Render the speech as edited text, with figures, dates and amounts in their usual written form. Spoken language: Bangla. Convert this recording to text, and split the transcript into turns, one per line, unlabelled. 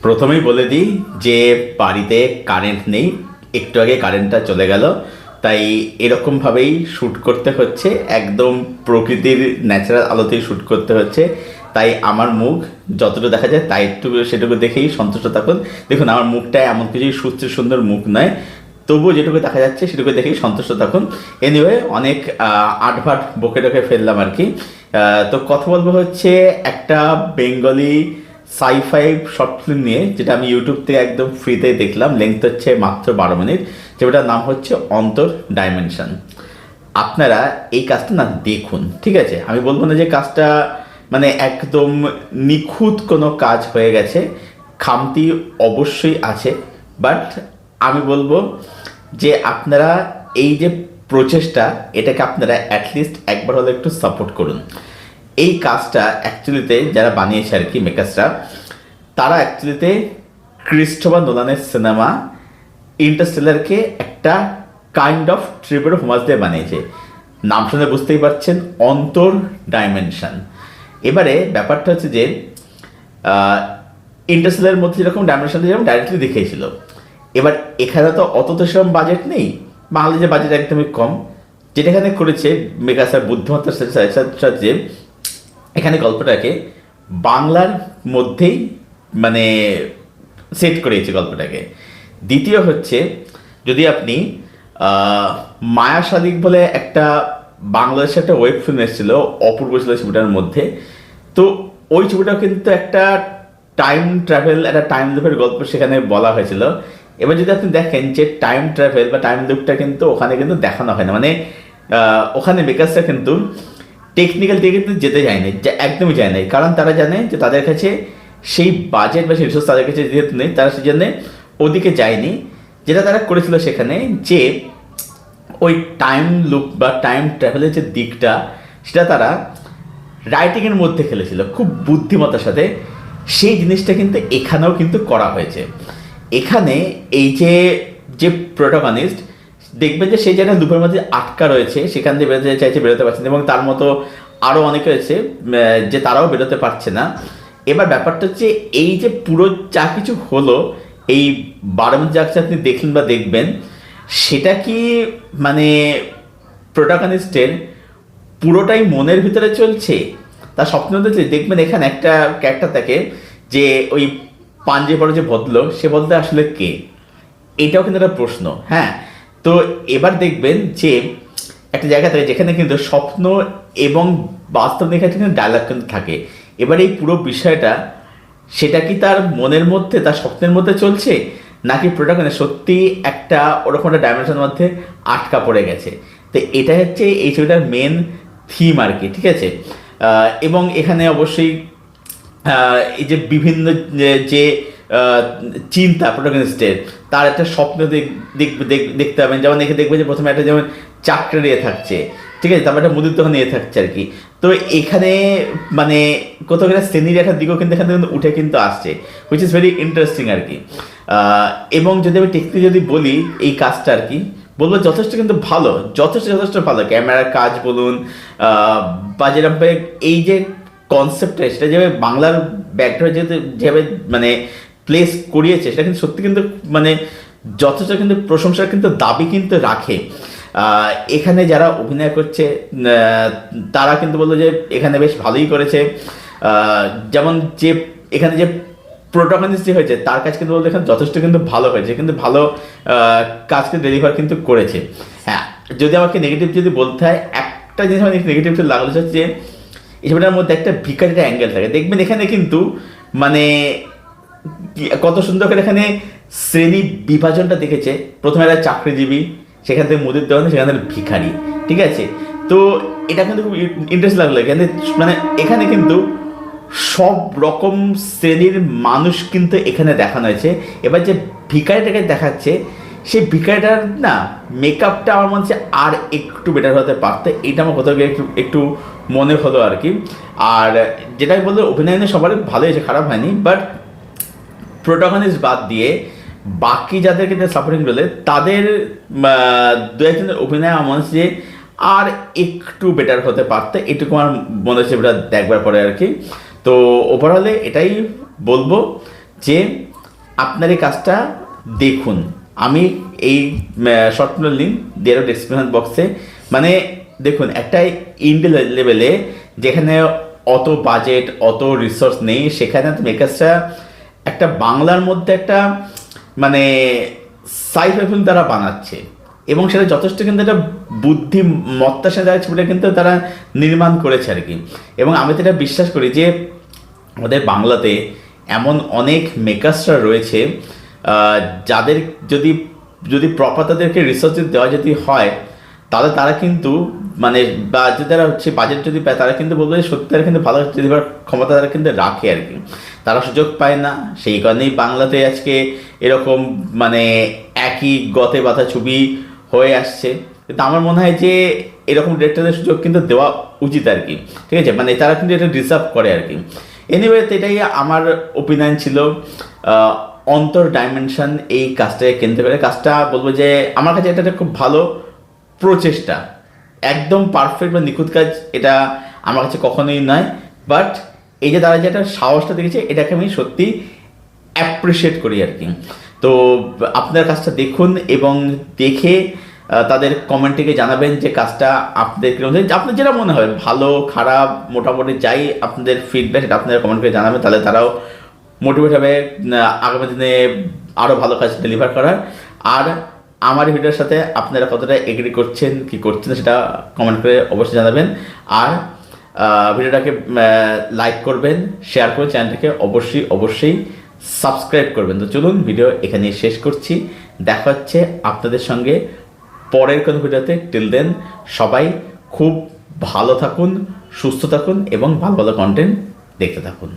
প্রথমেই বলে দিই যে বাড়িতে কারেন্ট নেই, একটু আগে কারেন্টটা চলে গেল, তাই এরকমভাবেই শ্যুট করতে হচ্ছে, একদম প্রকৃতির ন্যাচারাল আলোতেই শ্যুট করতে হচ্ছে। তাই আমার মুখ যতটুকু দেখা যায় তাই একটু সেটুকু দেখেই সন্তুষ্ট থাকুন। দেখুন আমার মুখটা এমন কিছুই সুন্দর মুখ নয়, তবুও যেটুকু দেখা যাচ্ছে সেটুকু দেখেই সন্তুষ্ট থাকুন। এনিওয়ে অনেক আটভাট বকে টকে ফেললাম আর কি। তো কথা বলবো হচ্ছে একটা বেঙ্গলি সাইফাই শর্ট ফিল্ম নিয়ে, যেটা আমি ইউটিউব থেকে একদম ফ্রিতে দেখলাম। লেন্থ হচ্ছে মাত্র 12 মিনিট, যেটার নাম হচ্ছে অন্তর ডাইমেনশন। আপনারা এই কাজটা না দেখুন, ঠিক আছে? আমি বলবো না যে কাজটা মানে একদম নিখুঁত কোনো কাজ হয়ে গেছে, খামতি অবশ্যই আছে, বাট আমি বলবো যে আপনারা এই যে প্রচেষ্টা, এটাকে আপনারা অ্যাটলিস্ট একবার হলে একটু সাপোর্ট করুন। এই কাজটা অ্যাকচুয়ালিতে যারা বানিয়েছে আর কি, মেকার্সরা, তারা অ্যাকচুয়ালিতে ক্রিস্টোফার নোলানের সিনেমা ইন্টারস্টেলারকে একটা কাইন্ড অফ ট্রিবিউট হোমাজ দিয়ে বানিয়েছে। নাম শুনে বুঝতেই পারছেন, অন্তর ডাইমেনশন। এবারে ব্যাপারটা হচ্ছে যে ইন্টারস্টেলারের মধ্যে যেরকম ডাইমেনশন যেরকম ডাইরেক্টলি দেখিয়েছিল, এবার এখানে তো অত তো সেরকম বাজেট নেই, বাংলাদেশের বাজেট একদমই কম। যেটা এখানে করেছে মেকার্সের বুদ্ধিমত্তার সাথে এখানে গল্পটাকে বাংলার মধ্যেই মানে সেট করেছে গল্পটাকে। দ্বিতীয় হচ্ছে, যদি আপনি মায়া শালিক বলে একটা বাংলাদেশে একটা ওয়েব ফিল্ম এসেছিল, অপূর্ব ছিল ছবিটার মধ্যে, তো ওই ছবিটাও কিন্তু একটা টাইম ট্রাভেল, একটা টাইম লুপের গল্প সেখানে বলা হয়েছিল। এবার যদি আপনি দেখেন যে টাইম ট্রাভেল বা টাইম লুপটা কিন্তু ওখানে কিন্তু দেখানো হয় না, মানে ওখানে মেকার্সরা কিন্তু টেকনিক্যাল দিকে কিন্তু যেতে যায়নি, একদমই যায় নাই, কারণ তারা জানে যে তাদের কাছে সেই বাজেট বা সেই রিসোর্স তাদের কাছে যেহেতু নেই, তারা সেই জন্যে ওদিকে যায়নি। যেটা তারা করেছিল সেখানে, যে ওই টাইম লুপ বা টাইম ট্রাভেলের যে দিকটা, সেটা তারা রাইটিংয়ের মধ্যে খেলেছিল খুব বুদ্ধিমত্তার সাথে। সেই জিনিসটা কিন্তু এখানেও কিন্তু করা হয়েছে। এখানে এই যে যে প্রোটাগনিস্ট, দেখবেন যে সেই জায়গায় লুপের মধ্যে আটকা রয়েছে, সেখান থেকে বেরোতে চাইছে, বেরোতে পারছে না, এবং তার মতো আরও অনেকে রয়েছে যে তারাও বেরোতে পারছে না। এবার ব্যাপারটা হচ্ছে, এই যে পুরো যা কিছু হলো, এই 12 মিনিট যা কিছু আপনি দেখলেন বা দেখবেন, সেটা কি মানে প্রোটাগনিস্টের পুরোটাই মনের ভিতরে চলছে, তার স্বপ্ন হচ্ছে? দেখবেন এখানে একটা ক্যারেক্টার থাকে যে ওই পাঞ্জে পড়ে যে ভদ্র, সে ভদ্র আসলে কে, এটাও কিন্তু একটা প্রশ্ন। হ্যাঁ, তো এবার দেখবেন যে একটা জায়গা থাকে যেখানে কিন্তু স্বপ্ন এবং বাস্তব নিয়ে কিন্তু ডায়লগ কিন্তু থাকে। এবার এই পুরো বিষয়টা, সেটা কি তার মনের মধ্যে, তার স্বপ্নের মধ্যে চলছে, নাকি প্রোটাগনিস্ট সত্যি একটা ওরকম একটা ডাইমেনশনের মধ্যে আটকা পড়ে গেছে? তো এটা হচ্ছে এই ছবিটার মেন থিম আর কি, ঠিক আছে? এবং এখানে অবশ্যই এই যে বিভিন্ন যে চিন্তা প্রোটাগনিস্টের, তার একটা স্বপ্ন দেখতে পাবেন। যেমন এখানে দেখবে যে প্রথমে একটা যেমন চাকরি নিয়ে থাকছে, ঠিক আছে, তারপর একটা মুদির দোকান নিয়ে থাকছে আর কি। তো এখানে মানে কোথাও একটা শ্রেণীর একটা দিকও কিন্তু এখান থেকে উঠে কিন্তু আসছে, হুইচ ইজ ভেরি ইন্টারেস্টিং আর কি। এবং যদি আমি টেকনিক যদি বলি এই কাজটা আর কি, বলবো যথেষ্ট কিন্তু ভালো, যথেষ্ট ভালো। ক্যামেরার কাজ বলুন বা যেরকম এই যে কনসেপ্টটা, সেটা যেভাবে বাংলার ব্যাকগ্রাউন্ড যেভাবে মানে প্লেস করিয়েছে, সেটা কিন্তু সত্যি কিন্তু মানে যথেষ্ট কিন্তু প্রশংসার কিন্তু দাবি কিন্তু রাখে। এখানে যারা অভিনয় করছে তারা কিন্তু বললো যে এখানে বেশ ভালোই করেছে। যেমন যে এখানে যে প্রোটাগনিস্ট যে হয়েছে, তার কাজ কিন্তু বলতে এখানে যথেষ্ট কিন্তু ভালো হয়েছে, কিন্তু ভালো কাজকে ডেলিভার কিন্তু করেছে। হ্যাঁ, যদি আমাকে নেগেটিভ যদি বলতে হয়, একটা জিনিস আমার নেগেটিভ লাগলো হচ্ছে এই ছবিটার মধ্যে একটা ভিখারির অ্যাঙ্গেল থাকে। দেখবেন এখানে কিন্তু মানে কত সুন্দর করে এখানে শ্রেণী বিভাজনটা দেখেছে। প্রথমে একটা চাকরিজীবী, সেখান থেকে মুদির দোকান, সেখান থেকে ভিখারি, ঠিক আছে? তো এটা কিন্তু খুব ইন্টারেস্ট লাগলো এখানে, মানে এখানে কিন্তু সব রকম শ্রেণীর মানুষ কিন্তু এখানে দেখানো হয়েছে। এবার যে ভিখারিটাকে দেখাচ্ছে, সেই ভিখারিটার না মেকআপটা আমার মনে হচ্ছে আর একটু বেটার হতে পারতো, এটা আমার কোথাও গিয়ে একটু একটু মনে হলো আর কি। আর যেটা আমি বলবো, অভিনয় সবার ভালো হয়েছে, খারাপ হয়নি, বাট প্রোটাগনিস্ট বাদ দিয়ে বাকি যাদেরকে সাপোর্টিং রোলে, তাদের দু একজনের অভিনয় আমার মনে হচ্ছে যে আর একটু বেটার হতে পারতো, এটুকু আমার মনে হচ্ছে এটা দেখবার পরে আর কি। তো ওভারঅলে এটাই বলবো যে আপনার এই কাজটা দেখুন। আমি এই শর্ট ফিল্মের লিঙ্ক দিয়ে দেবো ডেসক্রিপশন বক্সে। মানে দেখুন, একটা ইন্ডি লেভেলে যেখানে অত বাজেট অত রিসোর্স নেই, সেখানে মেকার্সরা একটা বাংলার মধ্যে একটা মানে সাইফাই ফিল্ম তারা বানাচ্ছে, এবং সেটা যথেষ্ট কিন্তু একটা বুদ্ধিমত্তার সাথে ছবিটা কিন্তু তারা নির্মাণ করেছে আর কি। এবং আমি তো এটা বিশ্বাস করি যে আমাদের বাংলাতে এমন অনেক মেকার্সরা রয়েছে যাদের যদি যদি প্রপার তাদেরকে রিসোর্স দেওয়া যদি হয়, তাহলে তারা কিন্তু মানে বা যদি তারা হচ্ছে বাজেট যদি পায়, তারা কিন্তু বলবে যে সত্যি তারা কিন্তু ভালো ডেলিভার ক্ষমতা তারা কিন্তু রাখে আর কি। তারা সুযোগ পায় না, সেই কারণেই বাংলাতে আজকে এরকম মানে একই গতে বাঁধা ছবি হয়ে আসছে। কিন্তু আমার মনে হয় যে এরকম ডিরেক্টরদের সুযোগ কিন্তু দেওয়া উচিত আর কি, ঠিক আছে? মানে তারা কিন্তু এটা ডিজার্ভ করে আর কি। এনিওয়ে, এটাই আমার ওপিনিয়ন ছিল অন্তর ডাইমেনশন এই কাজটাকে কেন্দ্র করে। কাজটা বলবো যে আমার কাছে এটা খুব ভালো প্রচেষ্টা, একদম পারফেক্ট বা নিখুঁত কাজ এটা আমার কাছে কখনোই নয়, বাট এই যে তারা যে একটা সাহসটা দেখেছে, এটাকে আমি সত্যি অ্যাপ্রিসিয়েট করি আর কি। তো আপনার কাজটা দেখুন এবং দেখে তাদের কমেন্টে জানাবেন যে কাজটা আপনাদের আপনার যেটা মনে হয় ভালো খারাপ মোটামুটি যাই আপনাদের ফিডব্যাক, সেটা আপনারা কমেন্ট করে জানাবেন। তাহলে তারাও মোটিভেট হবে আগামী দিনে আরও ভালো কাজ ডেলিভার করার। আর আমার ভিডিওর সাথে আপনারা কতটা এগ্রি করছেন কি করছেন সেটা কমেন্ট করে অবশ্যই জানাবেন। আর ভিডিওটাকে লাইক করবেন, শেয়ার করে চ্যানেলটাকে অবশ্যই অবশ্যই সাবস্ক্রাইব করবেন। তো চলুন ভিডিও এখানে শেষ করছি, দেখা হচ্ছে আপনাদের সঙ্গে পরের কোনো ভিডিওতে। টিল দেন সবাই খুব ভালো থাকুন, সুস্থ থাকুন এবং ভালো ভালো কন্টেন্ট দেখতে থাকুন।